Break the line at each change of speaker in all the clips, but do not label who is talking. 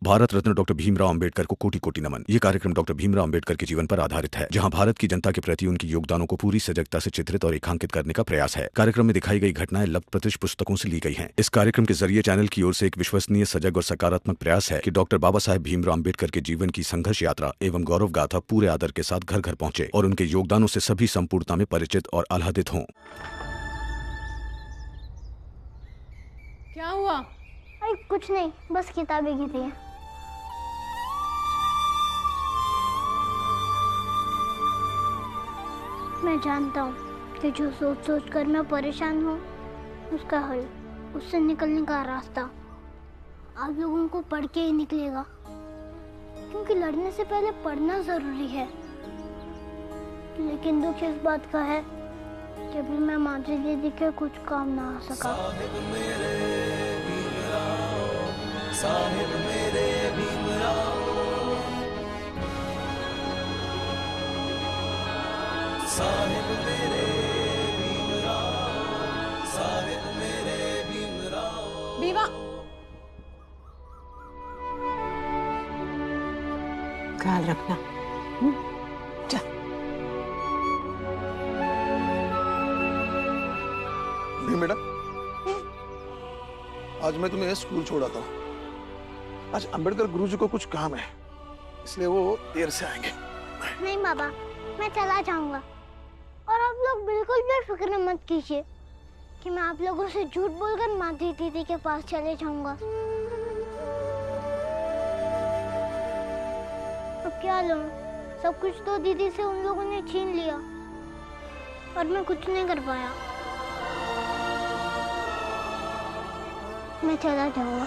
Bharat Ratna doctor Bhimrao Ambedkar को कोटि कोटि नमन। ये कार्यक्रम डॉक्टर भीमराव अंबेडकर के जीवन पर आधारित है, जहां भारत की जनता के प्रति उनके योगदानों को पूरी सजगता से चित्रित और रेखांकित करने का प्रयास है। कार्यक्रम में दिखाई गई घटनाएं लब्ध प्रतिष्ठ पुस्तकों से ली गई हैं। इस कार्यक्रम के जरिए चैनल की ओर से एक विश्वसनीय, सजग और सकारात्मक प्रयास है कि डॉक्टर बाबा साहेब भीमराव अंबेडकर के जीवन की संघर्ष यात्रा एवं गौरव गाथा पूरे आदर के साथ घर घर पहुंचे और उनके योगदानों से सभी संपूर्णता में परिचित और आह्लादित हों।
क्या हुआ?
अरे कुछ नहीं, बस किताबें गिरी हैं। मैं जानता हूँ कि जो सोच सोच कर मैं परेशान हूँ, उसका हल, उससे निकलने का रास्ता आप लोगों को पढ़ के ही निकलेगा, क्योंकि लड़ने से पहले पढ़ना जरूरी है। लेकिन दुख इस बात का है कि अभी मैं मांझी दीदी के कुछ काम ना आ सका।
साहिब मेरे भीमराव, साहिब मेरे भीमराव, साहिब मेरे भीमराव।
बीवा, ख्याल रखना। जा।
बेटा, आज मैं तुम्हें स्कूल छोड़ा था। आज अंबेडकर गुरुजी को कुछ काम है, इसलिए वो देर से आएंगे।
नहीं बाबा, मैं चला जाऊंगा और आप लोग बिल्कुल भी फिक्र मत कीजिए कि मैं आप लोगों से झूठ बोलकर माधवी दीदी के पास चले जाऊंगा। अब क्या लूं? सब कुछ तो दीदी से उन लोगों ने छीन लिया और मैं कुछ नहीं कर पाया। मैं चला जाऊंगा।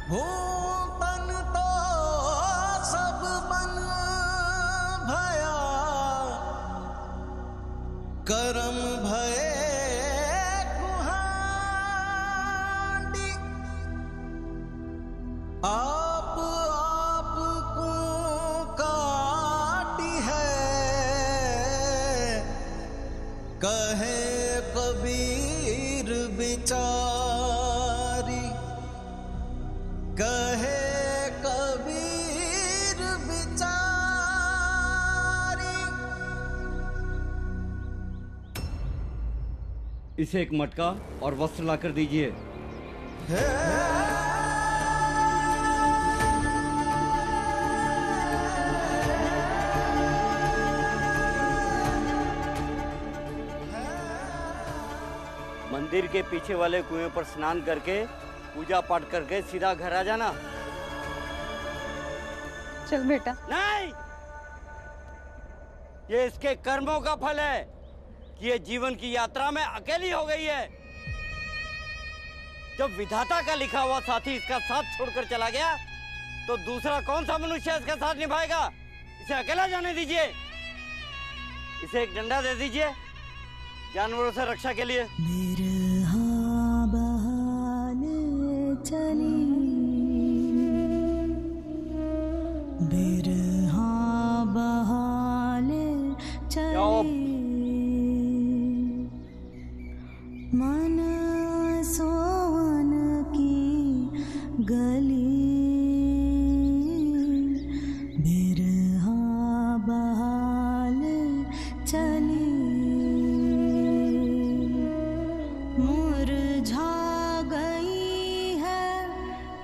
हो तन तो सब बन भया, करम भये कुहाड़ी। आप को काटी है, कहे कबीर बिचारी, कहे कबीर बिचारी।
इसे एक मटका और वस्त्र लाकर दीजिए। मंदिर के पीछे वाले कुएं पर स्नान करके पूजा पाठ करके सीधा घर आ जाना।
चल बेटा।
नहीं, ये इसके कर्मों का फल है कि ये जीवन की यात्रा में अकेली हो गई है। जब विधाता का लिखा हुआ साथी इसका साथ छोड़कर चला गया, तो दूसरा कौन सा मनुष्य इसका साथ निभाएगा? इसे अकेला जाने दीजिए। इसे एक डंडा दे दीजिए जानवरों से रक्षा के लिए।
मन सोवन की गली, बिरहा बहाल चली, मुरझा गई है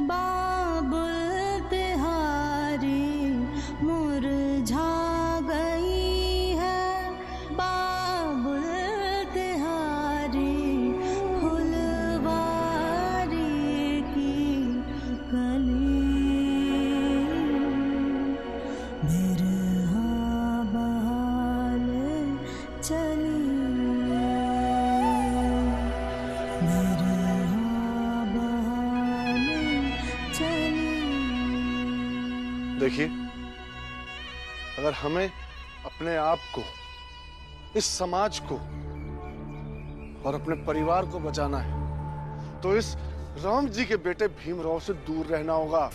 बाबुल तिहारी, मुरझा
देखिए, अगर हमें अपने आप को, इस समाज को और अपने परिवार को बचाना है तो इस राम जी के बेटे भीमराव से दूर रहना होगा।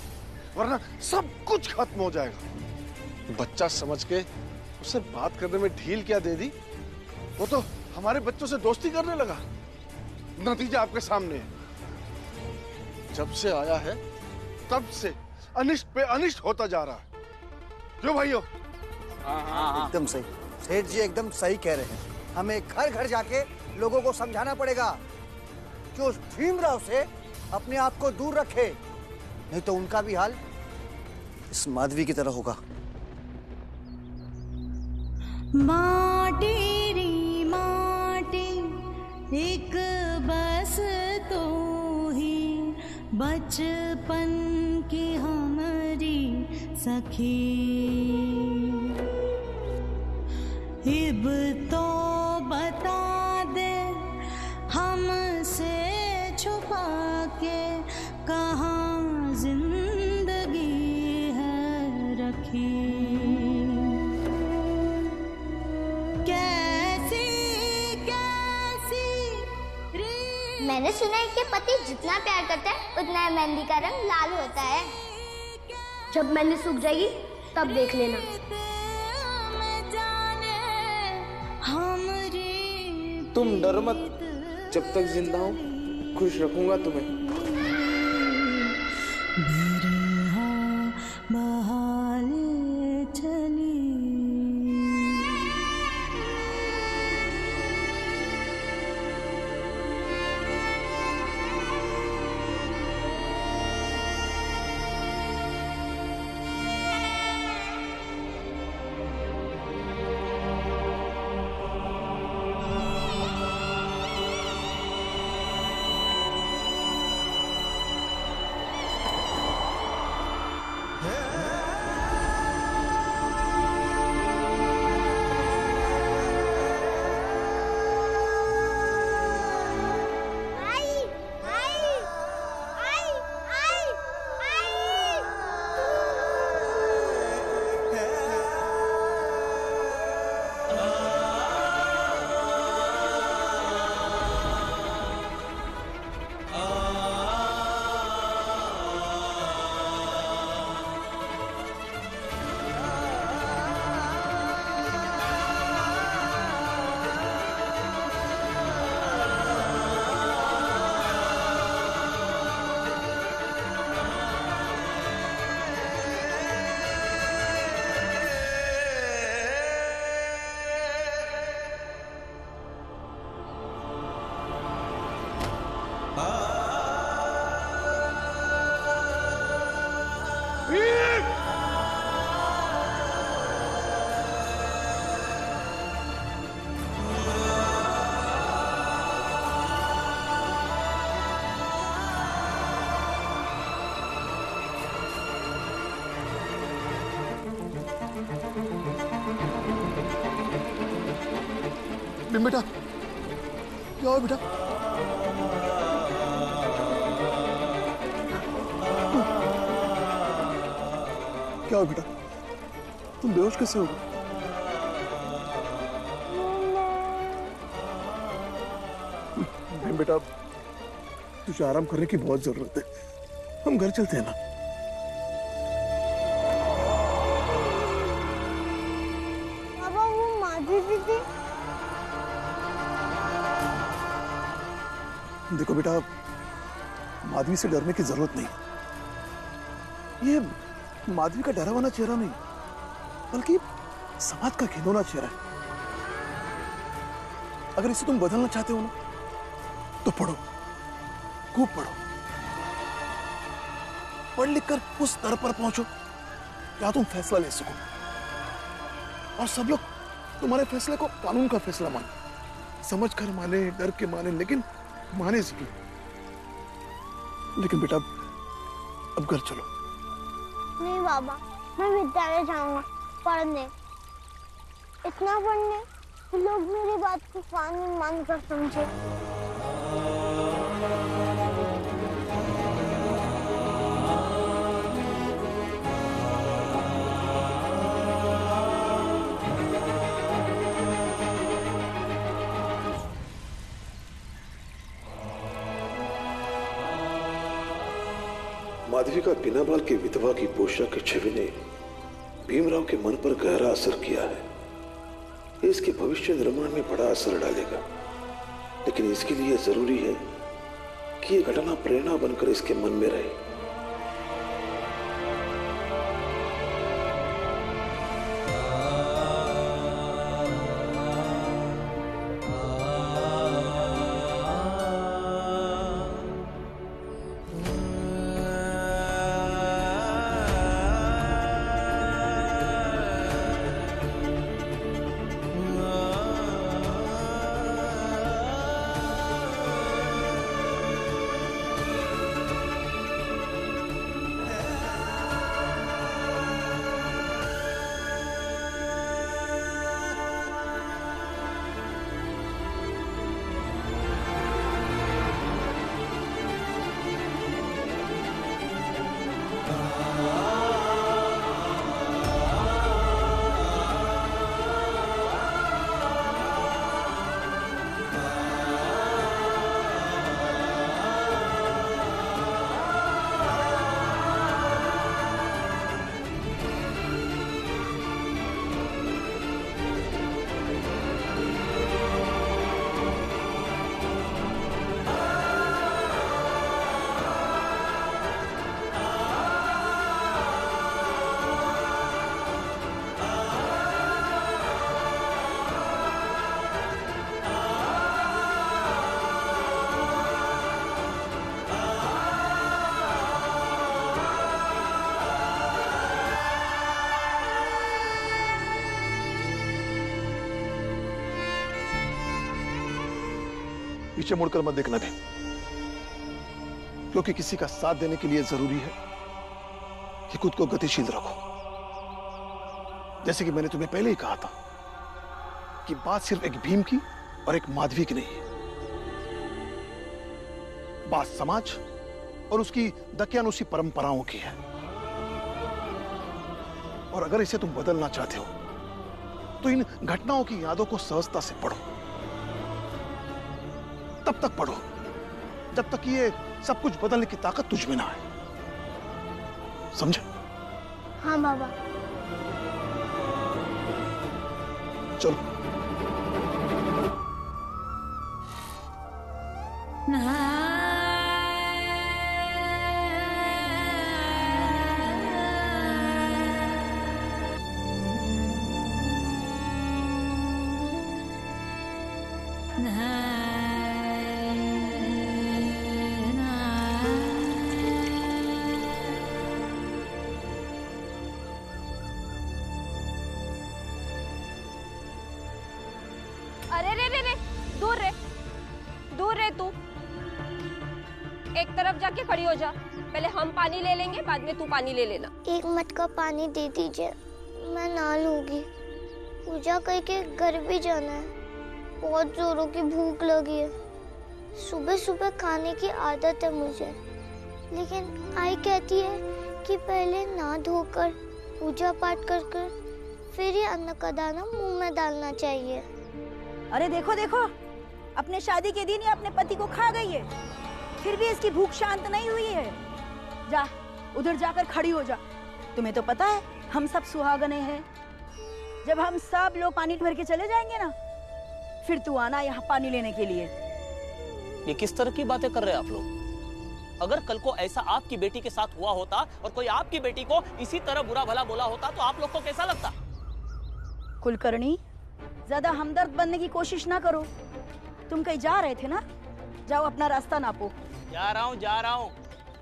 वरना सब कुछ खत्म हो जाएगा। बच्चा समझ के उससे बात करने में ढील क्या दे दी? वो तो हमारे बच्चों से दोस्ती करने लगा। नतीजा आपके सामने है। जब से आया है तब से अनिष्ट पे अनिष्ट होता जा रहा है। क्यों भाइयों?
एकदम सही, सेठ जी एकदम सही कह रहे हैं। हमें घर घर जाके लोगों को समझाना पड़ेगा कि उस भीमराव से अपने आप को दूर रखे, नहीं तो उनका भी हाल इस माधवी की तरह होगा।
माटी री माटी एक बस तो ही बचपन की हमारी सखी, इब तो बता दे हमसे छुपा के कहाँ जिंदगी है रखी।
मैंने सुना है कि पति जितना प्यार करता है उतना मेहंदी का रंग लाल होता है। जब मेहंदी सूख जाएगी तब देख लेना।
तुम डरो मत, जब तक जिंदा हूँ खुश रखूंगा तुम्हें।
बेटा क्या हुआ बेटा? क्या हुआ बेटा? तुम बेहोश कैसे हो? बेटा तुझे आराम करने की बहुत जरूरत है, हम घर चलते हैं ना।
पापा वो माधवी दीदी।
देखो बेटा, माधवी से डरने की जरूरत नहीं। ये माधवी का डरावना चेहरा नहीं, बल्कि समाज का खिलौना चेहरा है। अगर इसे तुम बदलना चाहते हो ना, तो पढ़ो, खूब पढ़ो। पढ़ लिख कर उस स्तर पर पहुंचो जहां तुम फैसला ले सको, और सब लोग तुम्हारे फैसले को कानून का फैसला माने, समझ कर माने, डर के माने, लेकिन माने जरूर। लेकिन बेटा अब घर चलो।
नहीं बाबा, मैं विद्यालय जाऊंगा पढ़ने, इतना पढ़ने कि लोग मेरी बात को कानून मानकर समझे।
माधवी का बिना बाल की विधवा की पोशाक की छवि ने भीमराव के मन पर गहरा असर किया है। ये इसके भविष्य निर्माण में बड़ा असर डालेगा, लेकिन इसके लिए जरूरी है कि ये घटना प्रेरणा बनकर इसके मन में रहे।
पीछे मुड़कर मत देखना भी, क्योंकि किसी का साथ देने के लिए जरूरी है कि खुद को गतिशील रखो। जैसे कि मैंने तुम्हें पहले ही कहा था कि बात सिर्फ एक भीम की और एक माधवी की नहीं है, बात समाज और उसकी दकियानुसी परंपराओं की है। और अगर इसे तुम बदलना चाहते हो तो इन घटनाओं की यादों को सहजता से पढ़ो। तब तक पढ़ो जब तक ये सब कुछ बदलने की ताकत तुझ में ना आए। समझे?
हाँ बाबा।
चलो।
अरे रे रे रे, दूर रे तू। एक तरफ जाके खड़ी हो जा। पहले हम पानी ले लेंगे, बाद में तू पानी ले लेना।
एक मटका पानी दे दीजिए, मैं नहा लूंगी। पूजा करके घर भी जाना है। बहुत जोरों की भूख लगी है। सुबह सुबह खाने की आदत है मुझे, लेकिन आई कहती है कि पहले नहा धोकर पूजा पाठ कर फिर ही अन्न का दाना मुंह में डालना चाहिए।
अरे देखो देखो, अपने शादी के दिन ही अपने पति को खा गई है, फिर भी इसकी भूख शांत नहीं हुई है। जा उधर जाकर खड़ी हो जा। तुम्हें तो पता है हम सब सुहागने हैं। जब हम सब लोग पानी भर के चले जाएंगे ना, फिर तू आना यहाँ पानी लेने के लिए।
ये किस तरह की बातें कर रहे हैं आप लोग? अगर कल को ऐसा आपकी बेटी के साथ हुआ होता और कोई आपकी बेटी को इसी तरह बुरा भला बोला होता तो आप लोग को कैसा लगता?
कुलकर्णी, ज्यादा हमदर्द बनने की कोशिश ना करो। तुम कहीं जा रहे थे ना, जाओ अपना रास्ता नापो।
जा रहा हूँ,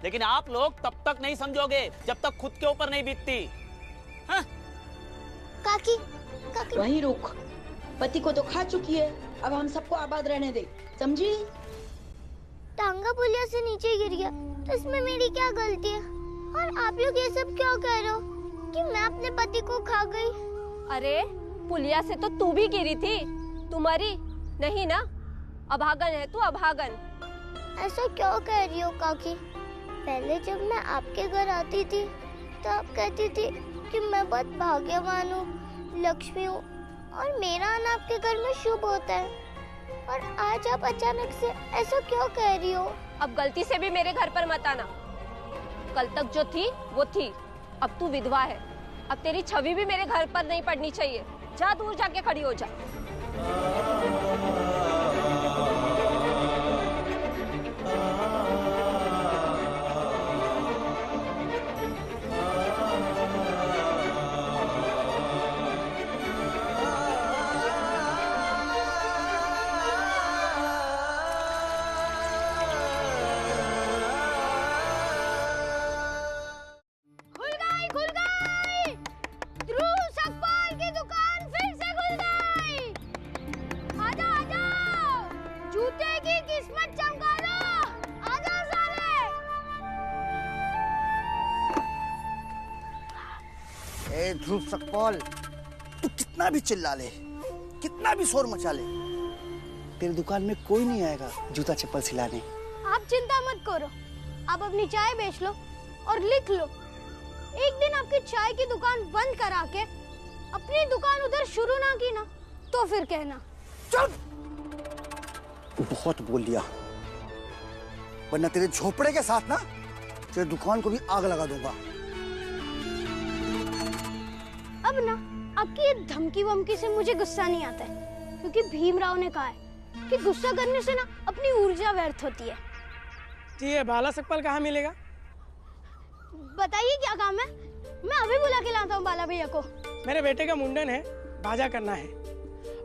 लेकिन आप लोग तब तक नहीं समझोगे जब तक खुद के ऊपर नहीं बीतती। हाँ?
काकी
वहीं रुक। पति को तो खा चुकी है, अब हम सबको आबाद रहने दे, समझी?
टांगा पुलिया से नीचे गिर गया तो इसमें मेरी क्या गलती है? और आप लोग ये सब क्यों कह रहे हो कि मैं अपने पति को खा गई?
अरे पुलिया से तो तू भी गिरी थी, तुम्हारी नहीं ना? अभागन है तू, अभागन।
ऐसा क्यों कह रही हो काकी? पहले जब मैं आपके घर आती थी तो आप कहती थी कि मैं बहुत भाग्यवान हूँ, लक्ष्मी हूँ और मेरा आना आपके घर में शुभ होता है। और आज आप अचानक से ऐसा क्यों कह रही हो?
अब गलती से भी मेरे घर पर मत आना। कल तक जो थी वो थी, अब तू विधवा है। अब तेरी छवि भी मेरे घर पर नहीं पड़नी चाहिए। जा दूर जाके खड़ी हो जा।
ध्रुव सकपाल, तू कितना भी चिल्ला ले, कितना भी शोर मचा ले, तेरी दुकान में कोई नहीं आएगा जूता चप्पल सिलाने।
आप चिंता मत करो, आप अपनी चाय बेच लो और लिख लो, एक दिन आपकी चाय की दुकान बंद करा के अपनी दुकान उधर शुरू ना की ना, तो फिर कहना।
चुप! बहुत बोल लिया, वरना तेरे झोपड़े के साथ ना तेरी दुकान को भी आग लगा दूंगा।
अब ना आपकी ये धमकी वमकी से मुझे गुस्सा नहीं आता है, क्योंकि भीमराव ने कहा है कि गुस्सा करने से ना अपनी ऊर्जा व्यर्थ होती है।
जी, ये बाला सकपाल कहाँ मिलेगा?
बताइए क्या काम है? मैं अभी बुला के लाता हूँ बाला भैया को।
मेरे बेटे का मुंडन है, बाजा करना है,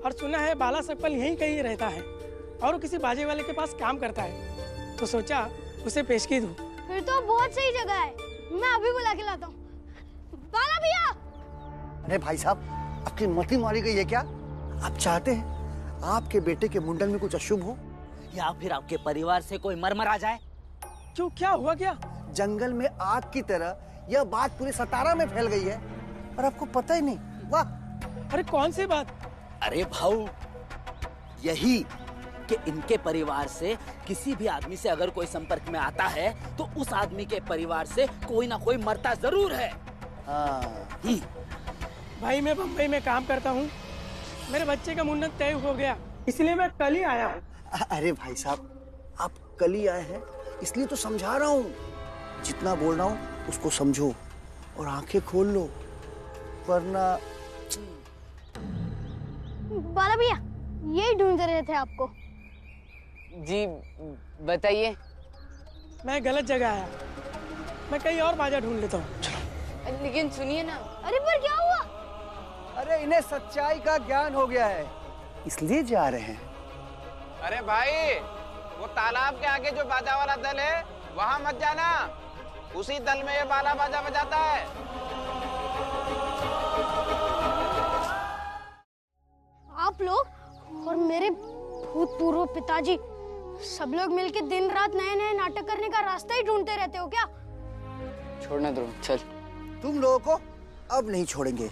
और सुना है बाला सकपाल यहीं कहीं रहता है और वो किसी बाजे वाले के पास काम करता है, तो सोचा उसे पेशगी दूं।
फिर तो बहुत सही जगह है, मैं अभी बुला के लाता हूँ। बाला भैया!
अरे भाई साहब, आपकी मति मारी गई है क्या? आप चाहते हैं आपके बेटे के मुंडन में कुछ अशुभ हो,
या फिर आपके परिवार से कोई मर आ जाए?
क्यों, क्या हुआ क्या?
जंगल में आग की तरह यह बात पूरे सतारा में फैल गई है और आपको पता ही नहीं। वाह!
अरे कौन सी बात?
अरे भाऊ, यही कि इनके परिवार से किसी भी आदमी से अगर कोई संपर्क में आता है तो उस आदमी के परिवार से कोई ना कोई मरता जरूर है।
भाई, मैं बम्बई में काम करता हूँ, मेरे बच्चे का मुंडन तय हो गया, इसलिए मैं कल ही आया हूँ।
अरे भाई साहब, आप कल ही आए हैं इसलिए तो समझा रहा हूँ, जितना बोल रहा हूँ उसको समझो और आंखें खोल लो, वरना।
बाला भैया, यही ढूंढ रहे थे आपको।
जी बताइए।
मैं गलत जगह आया, मैं कहीं और बाजा ढूंढ लेता हूँ।
लेकिन सुनिए ना।
अरे पर क्या हुआ?
अरे इन्हें सच्चाई का ज्ञान हो गया है, इसलिए जा रहे हैं।
अरे भाई, वो तालाब के आगे जो बाजा वाला दल है वहाँ मत जाना, उसी दल में ये बाला बाजा बजाता है।
आप लोग और मेरे भूतपूर्व पिताजी सब लोग मिलके दिन रात नए नए नाटक करने का रास्ता ही ढूंढते रहते हो क्या?
छोड़ना ध्रुव, चल।
तुम लोगों को अब नहीं छोड़ेंगे।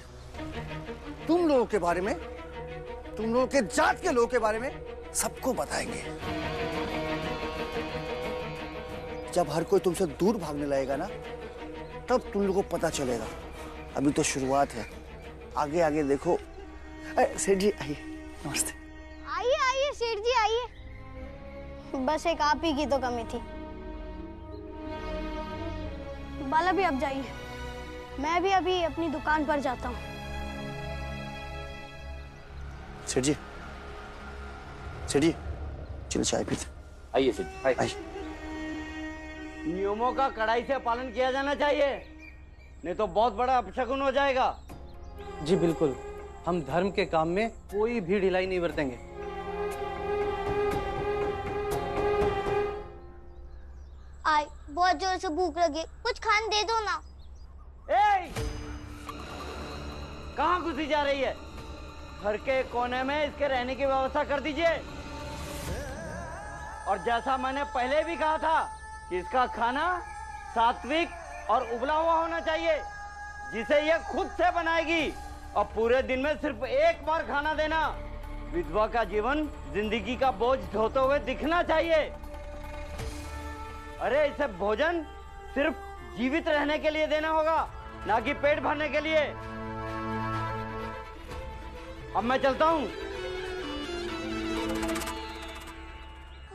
तुम लोगों के बारे में, तुम लोगों के जात के लोगों के बारे में सबको बताएंगे। जब हर कोई तुमसे दूर भागने लगेगा ना, तब तुम लोगों को पता चलेगा। अभी तो शुरुआत है, आगे आगे देखो। सेठ जी आइए। नमस्ते।
आइए आइए सेठ जी आइए। बस एक आप ही की तो कमी थी। बाला भी अब जाइए, मैं भी अभी अपनी दुकान पर जाता हूँ।
सेठ जी, चलो चाय पीते।
आइए सेठ, आइए। नियमों का कड़ाई से पालन किया जाना चाहिए, नहीं तो बहुत बड़ा अपशगुन हो जाएगा।
जी बिल्कुल, हम धर्म के काम में कोई भी ढिलाई नहीं बरतेंगे।
आई बहुत जोर से भूख लगी, कुछ खाने दे दो ना।
कहाँ घुसी जा रही है? घर के कोने में इसके रहने की व्यवस्था कर दीजिए। और जैसा मैंने पहले भी कहा था कि इसका खाना सात्विक और उबला हुआ होना चाहिए, जिसे ये खुद से बनाएगी, और पूरे दिन में सिर्फ एक बार खाना देना। विधवा का जीवन जिंदगी का बोझ ढोते हुए दिखना चाहिए। अरे इसे भोजन सिर्फ जीवित रहने के लिए देना होगा, ना कि पेट भरने के लिए। अब मैं चलता हूँ।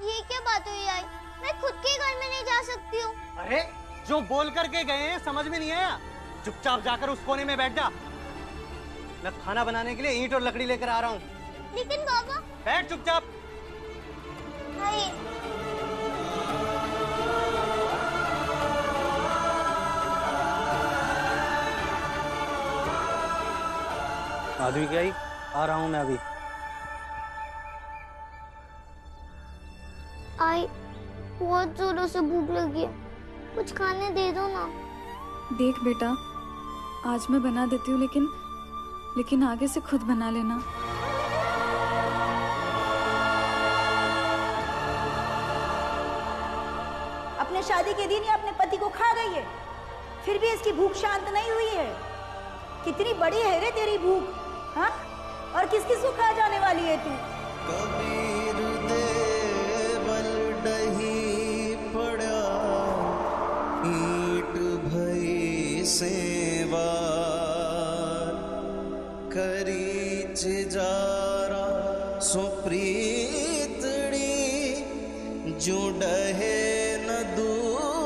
ये क्या बात हुई आई? मैं खुद के घर में नहीं जा सकती हूँ।
अरे
जो बोल करके गए हैं समझ में नहीं आया? चुपचाप जाकर उस कोने में बैठ जा। मैं खाना बनाने के लिए ईंट और लकड़ी लेकर आ रहा हूँ।
लेकिन बाबा।
बैठ चुपचाप।
नहीं।
आदमी क्या ही? आ रहा हूँ मैं अभी।
आई बहुत जोरों से भूख लगी है, कुछ खाने दे दो ना।
देख बेटा, आज मैं बना देती हूँ, लेकिन आगे से खुद बना लेना।
अपने शादी के दिन ही अपने पति को खा गई है, फिर भी इसकी भूख शांत नहीं हुई है। कितनी बड़ी है रे तेरी भूख, हाँ? और किस किस को खा जाने वाली है तू?
कबीर दे बल डही पड़ा, ईट भई सेवा करी जारा सुप्रीतड़ी जुड़हे न दूर